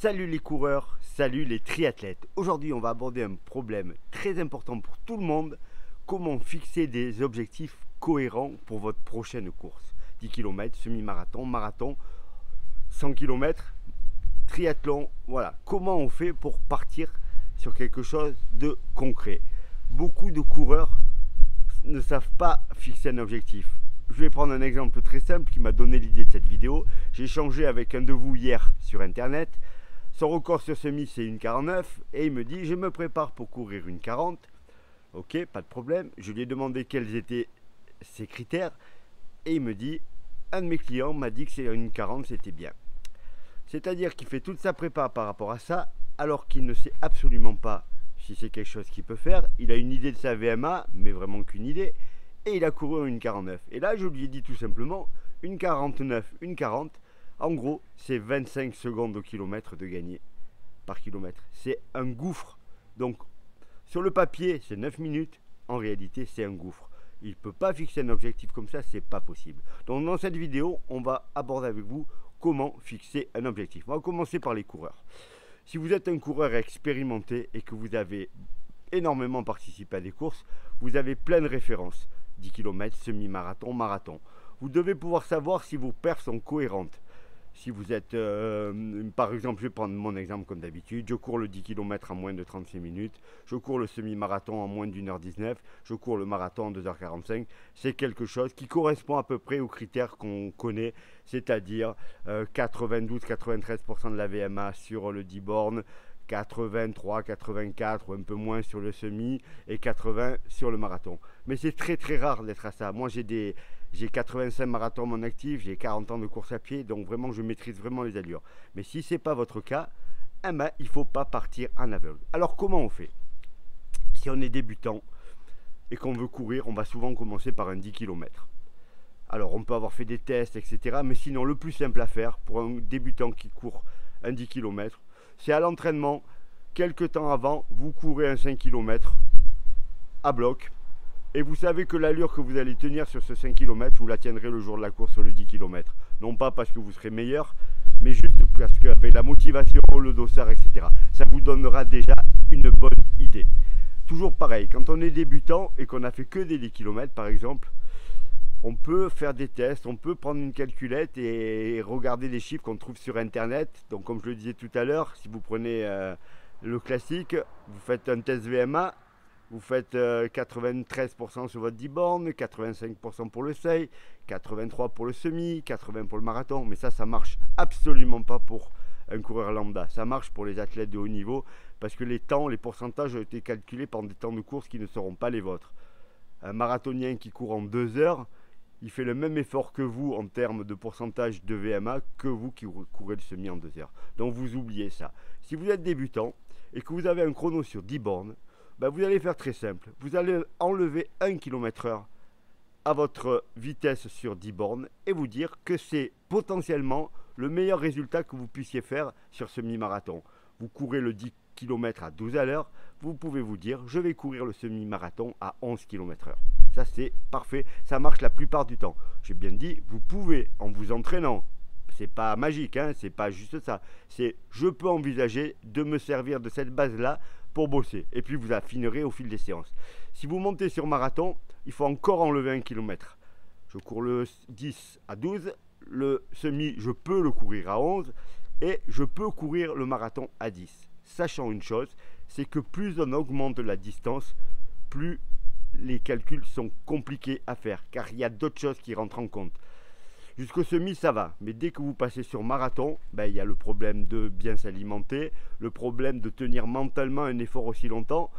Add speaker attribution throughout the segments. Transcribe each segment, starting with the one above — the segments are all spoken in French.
Speaker 1: Salut les coureurs, salut les triathlètes. Aujourd'hui, on va aborder un problème très important pour tout le monde. Comment fixer des objectifs cohérents pour votre prochaine course. 10 km, semi-marathon, marathon, 100 km, triathlon. Voilà, comment on fait pour partir sur quelque chose de concret. Beaucoup de coureurs ne savent pas fixer un objectif. Je vais prendre un exemple très simple qui m'a donné l'idée de cette vidéo. J'ai échangé avec un de vous hier sur internet. Son record sur semi c'est une 49 et il me dit je me prépare pour courir une 40. Ok, pas de problème. Je lui ai demandé quels étaient ses critères et il me dit un de mes clients m'a dit que c'est une 40 c'était bien. C'est-à-dire qu'il fait toute sa prépa par rapport à ça alors qu'il ne sait absolument pas si c'est quelque chose qu'il peut faire. Il a une idée de sa VMA mais vraiment qu'une idée et il a couru une 49. Et là je lui ai dit tout simplement une 49, une 40. En gros, c'est 25 secondes au kilomètre de gagner par kilomètre. C'est un gouffre. Donc, sur le papier, c'est 9 minutes. En réalité, c'est un gouffre. Il ne peut pas fixer un objectif comme ça, c'est pas possible. Donc, dans cette vidéo, on va aborder avec vous comment fixer un objectif. On va commencer par les coureurs. Si vous êtes un coureur expérimenté et que vous avez énormément participé à des courses, vous avez plein de références. 10 km, semi-marathon, marathon. Vous devez pouvoir savoir si vos perfs sont cohérentes. Si vous êtes, par exemple, je vais prendre mon exemple comme d'habitude, je cours le 10 km en moins de 36 minutes, je cours le semi-marathon en moins d'1h19, je cours le marathon en 2h45, c'est quelque chose qui correspond à peu près aux critères qu'on connaît, c'est-à-dire 92-93% de la VMA sur le 10 bornes, 83, 84 ou un peu moins sur le semi et 80 sur le marathon. Mais c'est très très rare d'être à ça. Moi j'ai 85 marathons à mon actif, j'ai 40 ans de course à pied, donc vraiment je maîtrise vraiment les allures. Mais si ce n'est pas votre cas, eh ben, il ne faut pas partir en aveugle. Alors comment on fait? Si on est débutant et qu'on veut courir, on va souvent commencer par un 10 km. Alors on peut avoir fait des tests, etc. Mais sinon le plus simple à faire pour un débutant qui court un 10 km, c'est à l'entraînement, quelques temps avant, vous courez un 5 km à bloc. Et vous savez que l'allure que vous allez tenir sur ce 5 km, vous la tiendrez le jour de la course sur le 10 km. Non pas parce que vous serez meilleur, mais juste parce qu'avec la motivation, le dossard, etc. Ça vous donnera déjà une bonne idée. Toujours pareil, quand on est débutant et qu'on a fait que des 10 km par exemple, on peut faire des tests, on peut prendre une calculette et regarder les chiffres qu'on trouve sur internet. Donc comme je le disais tout à l'heure, si vous prenez le classique, vous faites un test VMA, vous faites 93% sur votre 10 bornes, 85% pour le seuil, 83% pour le semi, 80% pour le marathon. Mais ça marche absolument pas pour un coureur lambda. Ça marche pour les athlètes de haut niveau parce que les temps, les pourcentages ont été calculés par des temps de course qui ne seront pas les vôtres. Un marathonien qui court en 2 heures, il fait le même effort que vous en termes de pourcentage de VMA que vous qui courez le semi en 2 heures. Donc vous oubliez ça. Si vous êtes débutant et que vous avez un chrono sur 10 bornes, ben vous allez faire très simple. Vous allez enlever 1 km/h à votre vitesse sur 10 bornes et vous dire que c'est potentiellement le meilleur résultat que vous puissiez faire sur ce semi-marathon. Vous courez le 10 km à 12 à l'heure, vous pouvez vous dire je vais courir le semi-marathon à 11 km/h. Ça c'est parfait, ça marche la plupart du temps. J'ai bien dit, vous pouvez en vous entraînant. C'est pas magique, hein, c'est pas juste ça. C'est je peux envisager de me servir de cette base-là pour bosser. Et puis vous affinerez au fil des séances. Si vous montez sur marathon, il faut encore enlever 1 km. Je cours le 10 à 12, le semi, je peux le courir à 11 et je peux courir le marathon à 10. Sachant une chose, c'est que plus on augmente la distance, plus les calculs sont compliqués à faire car il y a d'autres choses qui rentrent en compte. Jusqu'au semi ça va, mais dès que vous passez sur marathon, ben, il y a le problème de bien s'alimenter, le problème de tenir mentalement un effort aussi longtemps.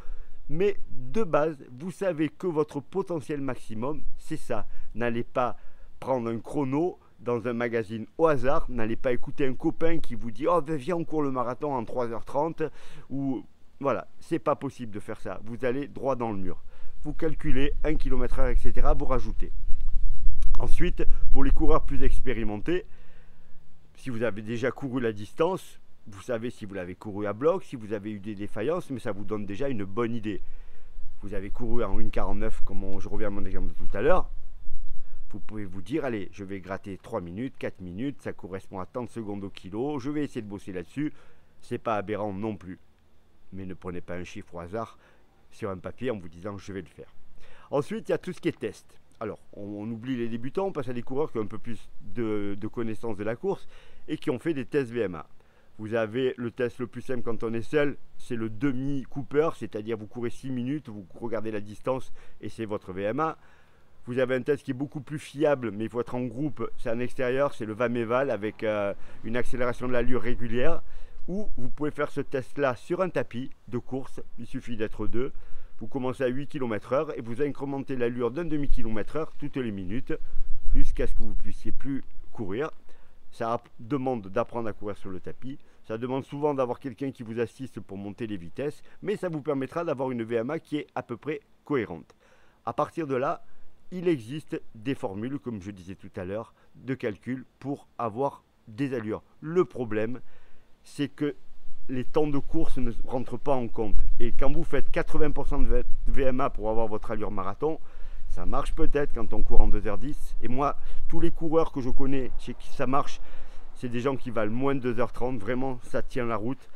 Speaker 1: Mais de base, vous savez que votre potentiel maximum, c'est ça. N'allez pas prendre un chrono dans un magazine au hasard, n'allez pas écouter un copain qui vous dit « Oh ben viens on court le marathon en 3h30 » ou voilà, c'est pas possible de faire ça. Vous allez droit dans le mur. Vous calculez 1 km/h, etc. Vous rajoutez. Ensuite, pour les coureurs plus expérimentés, si vous avez déjà couru la distance, vous savez si vous l'avez couru à bloc, si vous avez eu des défaillances, mais ça vous donne déjà une bonne idée. Vous avez couru en 1,49, comme je reviens à mon exemple de tout à l'heure, vous pouvez vous dire, allez, je vais gratter 3 minutes, 4 minutes, ça correspond à tant de secondes au kilo, je vais essayer de bosser là-dessus. C'est pas aberrant non plus. Mais ne prenez pas un chiffre au hasard sur un papier en vous disant je vais le faire. Ensuite, il y a tout ce qui est test. Alors, on oublie les débutants, on passe à des coureurs qui ont un peu plus de connaissance de la course et qui ont fait des tests VMA. Vous avez le test le plus simple quand on est seul, c'est le demi-Cooper, c'est-à-dire vous courez 6 minutes, vous regardez la distance et c'est votre VMA. Vous avez un test qui est beaucoup plus fiable, mais il faut être en groupe, c'est en extérieur, c'est le VAMEVAL avec une accélération de l'allure régulière. Ou vous pouvez faire ce test-là sur un tapis de course, il suffit d'être deux. Vous commencez à 8 km/h et vous incrémentez l'allure d'un demi-kilomètre/heure toutes les minutes jusqu'à ce que vous ne puissiez plus courir. Ça demande d'apprendre à courir sur le tapis. Ça demande souvent d'avoir quelqu'un qui vous assiste pour monter les vitesses, mais ça vous permettra d'avoir une VMA qui est à peu près cohérente. À partir de là, il existe des formules, comme je disais tout à l'heure, de calcul pour avoir des allures. Le problème, c'est que les temps de course ne rentrent pas en compte. Et quand vous faites 80% de VMA pour avoir votre allure marathon, ça marche peut-être quand on court en 2h10. Et moi, tous les coureurs que je connais chez qui ça marche, c'est des gens qui valent moins de 2h30. Vraiment, ça tient la route.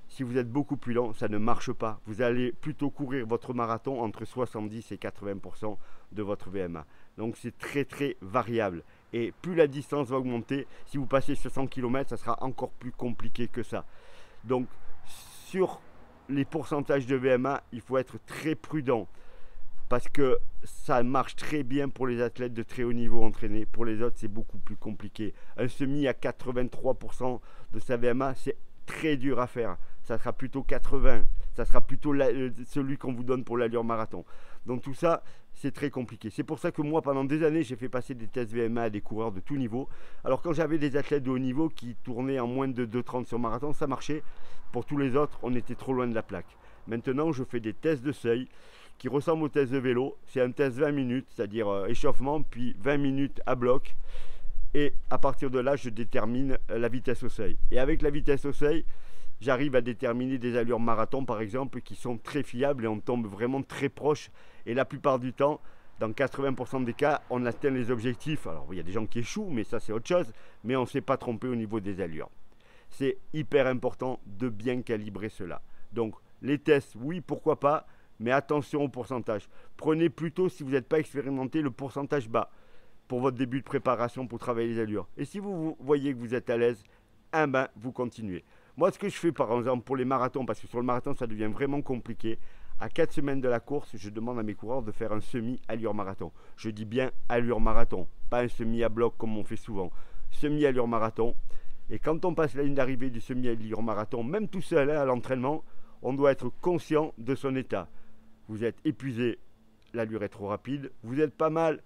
Speaker 1: Si vous êtes beaucoup plus lent, ça ne marche pas. Vous allez plutôt courir votre marathon entre 70 et 80% de votre VMA. Donc c'est très très variable. Et plus la distance va augmenter, si vous passez sur 100 km, ça sera encore plus compliqué que ça. Donc sur les pourcentages de VMA, il faut être très prudent parce que ça marche très bien pour les athlètes de très haut niveau entraînés. Pour les autres, c'est beaucoup plus compliqué. Un semi à 83% de sa VMA, c'est très dur à faire. Ça sera plutôt 80. Ça sera plutôt celui qu'on vous donne pour l'allure marathon. Donc tout ça, c'est très compliqué. C'est pour ça que moi, pendant des années, j'ai fait passer des tests VMA à des coureurs de tout niveau. Alors quand j'avais des athlètes de haut niveau qui tournaient en moins de 2,30 sur marathon, ça marchait. Pour tous les autres, on était trop loin de la plaque. Maintenant, je fais des tests de seuil qui ressemblent aux tests de vélo. C'est un test 20 minutes, c'est-à-dire échauffement, puis 20 minutes à bloc. Et à partir de là, je détermine la vitesse au seuil. Et avec la vitesse au seuil, j'arrive à déterminer des allures marathon, par exemple, qui sont très fiables et on tombe vraiment très proche. Et la plupart du temps, dans 80% des cas, on atteint les objectifs. Alors, il y a des gens qui échouent, mais ça, c'est autre chose. Mais on ne s'est pas trompé au niveau des allures. C'est hyper important de bien calibrer cela. Donc, les tests, oui, pourquoi pas, mais attention au pourcentage. Prenez plutôt, si vous n'êtes pas expérimenté, le pourcentage bas pour votre début de préparation pour travailler les allures. Et si vous voyez que vous êtes à l'aise, vous continuez. Moi, ce que je fais par exemple pour les marathons, parce que sur le marathon, ça devient vraiment compliqué, à 4 semaines de la course, je demande à mes coureurs de faire un semi-allure marathon. Je dis bien allure marathon, pas un semi à bloc comme on fait souvent. Semi-allure marathon. Et quand on passe la ligne d'arrivée du semi-allure marathon, même tout seul à l'entraînement, on doit être conscient de son état. Vous êtes épuisé, l'allure est trop rapide, vous êtes pas mal,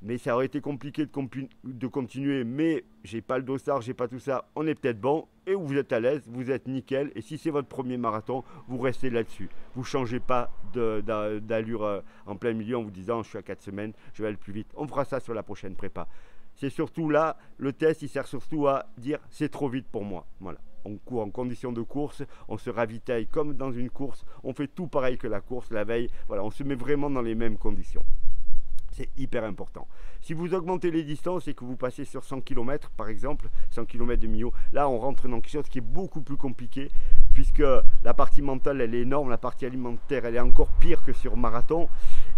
Speaker 1: mais ça aurait été compliqué de continuer, mais j'ai pas le dossard, j'ai pas tout ça, on est peut-être bon, et vous êtes à l'aise, vous êtes nickel, et si c'est votre premier marathon, vous restez là-dessus. Vous changez pas d'allure en plein milieu en vous disant je suis à 4 semaines, je vais aller plus vite. On fera ça sur la prochaine prépa. C'est surtout là, le test, il sert surtout à dire c'est trop vite pour moi. Voilà. On court en condition de course, on se ravitaille comme dans une course, on fait tout pareil que la course la veille, voilà, on se met vraiment dans les mêmes conditions. C'est hyper important. Si vous augmentez les distances et que vous passez sur 100 km par exemple, 100 km de milieu, là on rentre dans quelque chose qui est beaucoup plus compliqué puisque la partie mentale elle est énorme, la partie alimentaire elle est encore pire que sur marathon.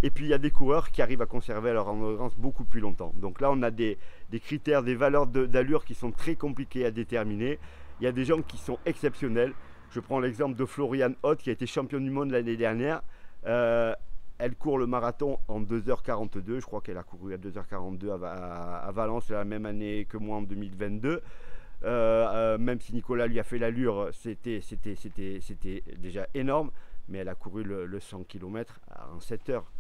Speaker 1: Et puis il y a des coureurs qui arrivent à conserver leur endurance beaucoup plus longtemps. Donc là on a des critères, des valeurs d'allure qui sont très compliquées à déterminer. Il y a des gens qui sont exceptionnels. Je prends l'exemple de Floriane Hoth qui a été championne du monde l'année dernière. Elle court le marathon en 2h42. Je crois qu'elle a couru à 2h42 à Valence la même année que moi en 2022. Même si Nicolas lui a fait l'allure, c'était déjà énorme. Mais elle a couru le 100 km en 7 heures.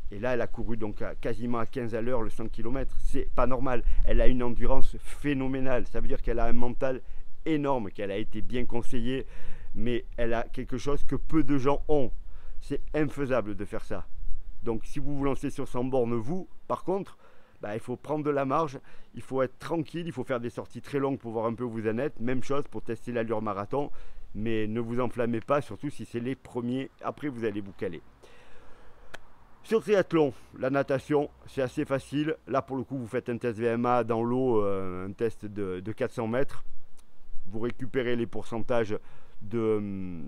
Speaker 1: Et là, elle a couru donc quasiment à 15 à l'heure le 100 km. C'est pas normal. Elle a une endurance phénoménale. Ça veut dire qu'elle a un mental énorme, qu'elle a été bien conseillée. Mais elle a quelque chose que peu de gens ont. C'est infaisable de faire ça. Donc si vous vous lancez sur 100 bornes, vous, par contre, il faut prendre de la marge, il faut être tranquille, il faut faire des sorties très longues pour voir un peu où vous en êtes. Même chose pour tester l'allure marathon, mais ne vous enflammez pas, surtout si c'est les premiers, après vous allez vous caler. Sur triathlon, la natation, c'est assez facile. Là, pour le coup, vous faites un test VMA dans l'eau, un test de 400 mètres. vous récupérez les pourcentages de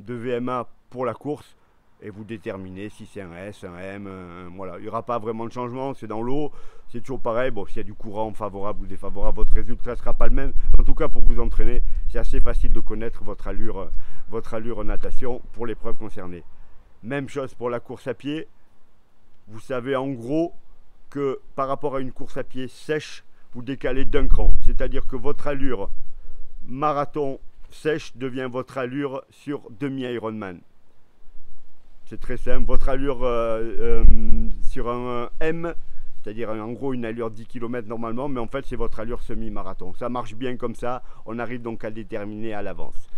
Speaker 1: VMA pour la course et vous déterminez si c'est un S, un M, voilà. Il n'y aura pas vraiment de changement, c'est dans l'eau, c'est toujours pareil. Bon, s'il y a du courant favorable ou défavorable, votre résultat ne sera pas le même. En tout cas, pour vous entraîner, c'est assez facile de connaître votre allure en natation pour l'épreuve concernée. Même chose pour la course à pied. Vous savez en gros que par rapport à une course à pied sèche, vous décalez d'un cran. C'est-à-dire que votre allure marathon sèche devient votre allure sur demi-Ironman. C'est très simple. Votre allure sur un M, c'est-à-dire en gros une allure 10 km normalement, mais en fait c'est votre allure semi-marathon. Ça marche bien comme ça, on arrive donc à déterminer à l'avance.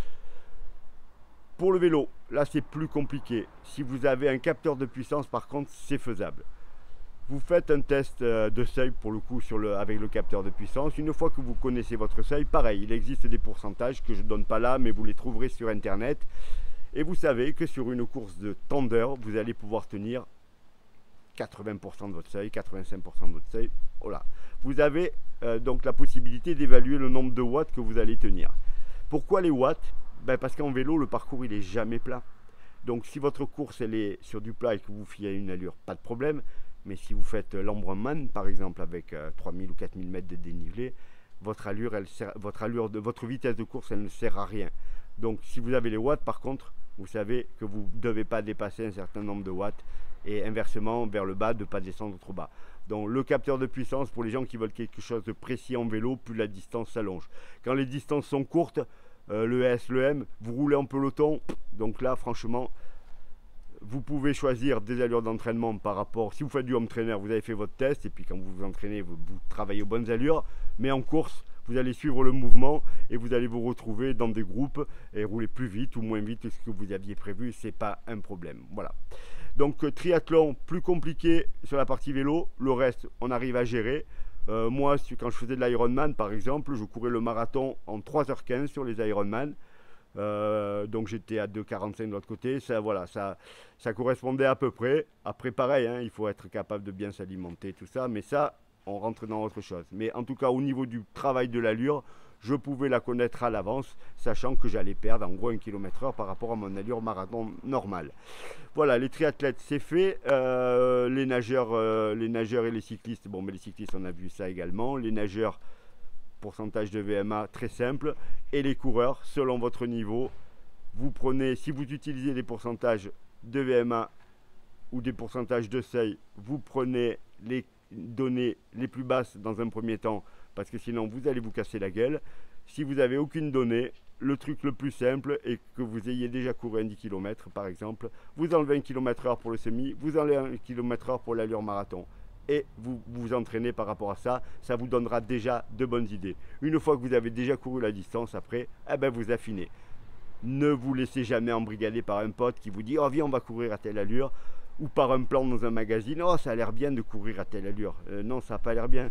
Speaker 1: Pour le vélo, là c'est plus compliqué. Si vous avez un capteur de puissance, par contre, c'est faisable. Vous faites un test de seuil pour le coup avec le capteur de puissance. Une fois que vous connaissez votre seuil, pareil, il existe des pourcentages que je ne donne pas là, mais vous les trouverez sur internet. Et vous savez que sur une course de tender, vous allez pouvoir tenir 80% de votre seuil, 85% de votre seuil. Voilà. Vous avez donc la possibilité d'évaluer le nombre de watts que vous allez tenir. Pourquoi les watts? Parce qu'en vélo, le parcours il est jamais plat. Donc si votre course elle est sur du plat et que vous fiez une allure, pas de problème. Mais si vous faites l'Embrunman par exemple avec 3000 ou 4000 mètres de dénivelé, votre vitesse de course elle ne sert à rien. Donc si vous avez les watts par contre, vous savez que vous ne devez pas dépasser un certain nombre de watts et inversement vers le bas de ne pas descendre trop bas. Donc le capteur de puissance pour les gens qui veulent quelque chose de précis en vélo, plus la distance s'allonge. Quand les distances sont courtes, le S, le M, vous roulez en peloton, donc là franchement vous pouvez choisir des allures d'entraînement par rapport, si vous faites du home trainer, vous avez fait votre test et puis quand vous vous entraînez, vous travaillez aux bonnes allures, mais en course, vous allez suivre le mouvement et vous allez vous retrouver dans des groupes et rouler plus vite ou moins vite que ce que vous aviez prévu, c'est pas un problème. Voilà. Donc triathlon plus compliqué sur la partie vélo, le reste on arrive à gérer. Moi, quand je faisais de l'Ironman par exemple, je courais le marathon en 3h15 sur les Ironman. Donc j'étais à 2,45 de l'autre côté, ça correspondait à peu près. Après pareil, hein, il faut être capable de bien s'alimenter, tout ça, mais ça, on rentre dans autre chose. Mais en tout cas, au niveau du travail de l'allure, je pouvais la connaître à l'avance, sachant que j'allais perdre en gros 1 km/h par rapport à mon allure marathon normale. Voilà, les triathlètes, c'est fait. Les nageurs et les cyclistes, bon, mais les cyclistes, on a vu ça également. Les nageurs, pourcentage de VMA très simple, et les coureurs selon votre niveau, vous prenez, si vous utilisez des pourcentages de VMA ou des pourcentages de seuil, vous prenez les données les plus basses dans un premier temps parce que sinon vous allez vous casser la gueule. Si vous n'avez aucune donnée, le truc le plus simple est que vous ayez déjà couru un 10 km par exemple, vous enlevez 1 km/h pour le semi, vous enlevez 1 km/h pour l'allure marathon et vous vous entraînez par rapport à ça, ça vous donnera déjà de bonnes idées. Une fois que vous avez déjà couru la distance, après, vous affinez. Ne vous laissez jamais embrigader par un pote qui vous dit « Oh viens, on va courir à telle allure » ou par un plan dans un magazine « Oh, ça a l'air bien de courir à telle allure ». Non, ça n'a pas l'air bien.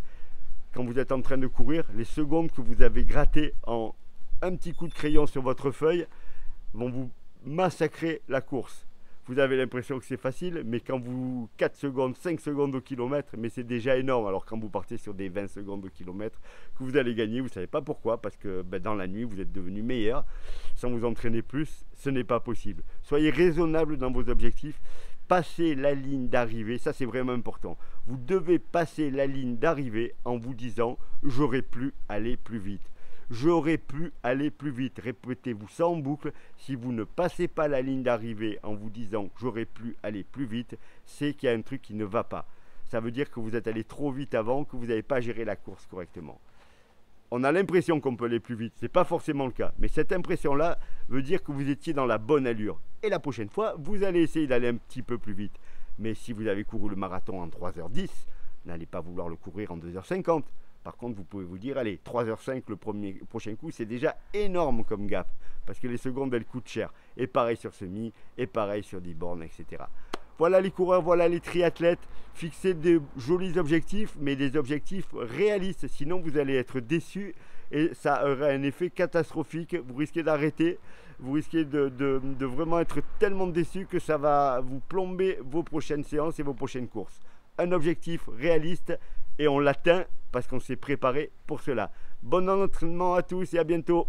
Speaker 1: Quand vous êtes en train de courir, les secondes que vous avez grattées en un petit coup de crayon sur votre feuille vont vous massacrer la course. Vous avez l'impression que c'est facile, mais quand vous 4 secondes, 5 secondes au kilomètre, mais c'est déjà énorme. Alors quand vous partez sur des 20 secondes au kilomètre, que vous allez gagner, vous ne savez pas pourquoi, parce que dans la nuit, vous êtes devenu meilleur. Sans vous entraîner plus, ce n'est pas possible. Soyez raisonnable dans vos objectifs. Passez la ligne d'arrivée, ça c'est vraiment important. Vous devez passer la ligne d'arrivée en vous disant « j'aurais pu aller plus vite ». J'aurais pu aller plus vite. Répétez-vous ça en boucle. Si vous ne passez pas la ligne d'arrivée en vous disant j'aurais pu aller plus vite, c'est qu'il y a un truc qui ne va pas. Ça veut dire que vous êtes allé trop vite avant, que vous n'avez pas géré la course correctement. On a l'impression qu'on peut aller plus vite, ce n'est pas forcément le cas. Mais cette impression-là veut dire que vous étiez dans la bonne allure. Et la prochaine fois, vous allez essayer d'aller un petit peu plus vite. Mais si vous avez couru le marathon en 3h10, n'allez pas vouloir le courir en 2h50. Par contre, vous pouvez vous dire, allez, 3h05 le prochain coup, c'est déjà énorme comme gap. Parce que les secondes, elles coûtent cher. Et pareil sur semi, et pareil sur 10 bornes, etc. Voilà les coureurs, voilà les triathlètes. Fixez de jolis objectifs, mais des objectifs réalistes. Sinon, vous allez être déçus et ça aura un effet catastrophique. Vous risquez d'arrêter. Vous risquez de vraiment être tellement déçu que ça va vous plomber vos prochaines séances et vos prochaines courses. Un objectif réaliste et on l'atteint parce qu'on s'est préparé pour cela. Bon entraînement à tous et à bientôt.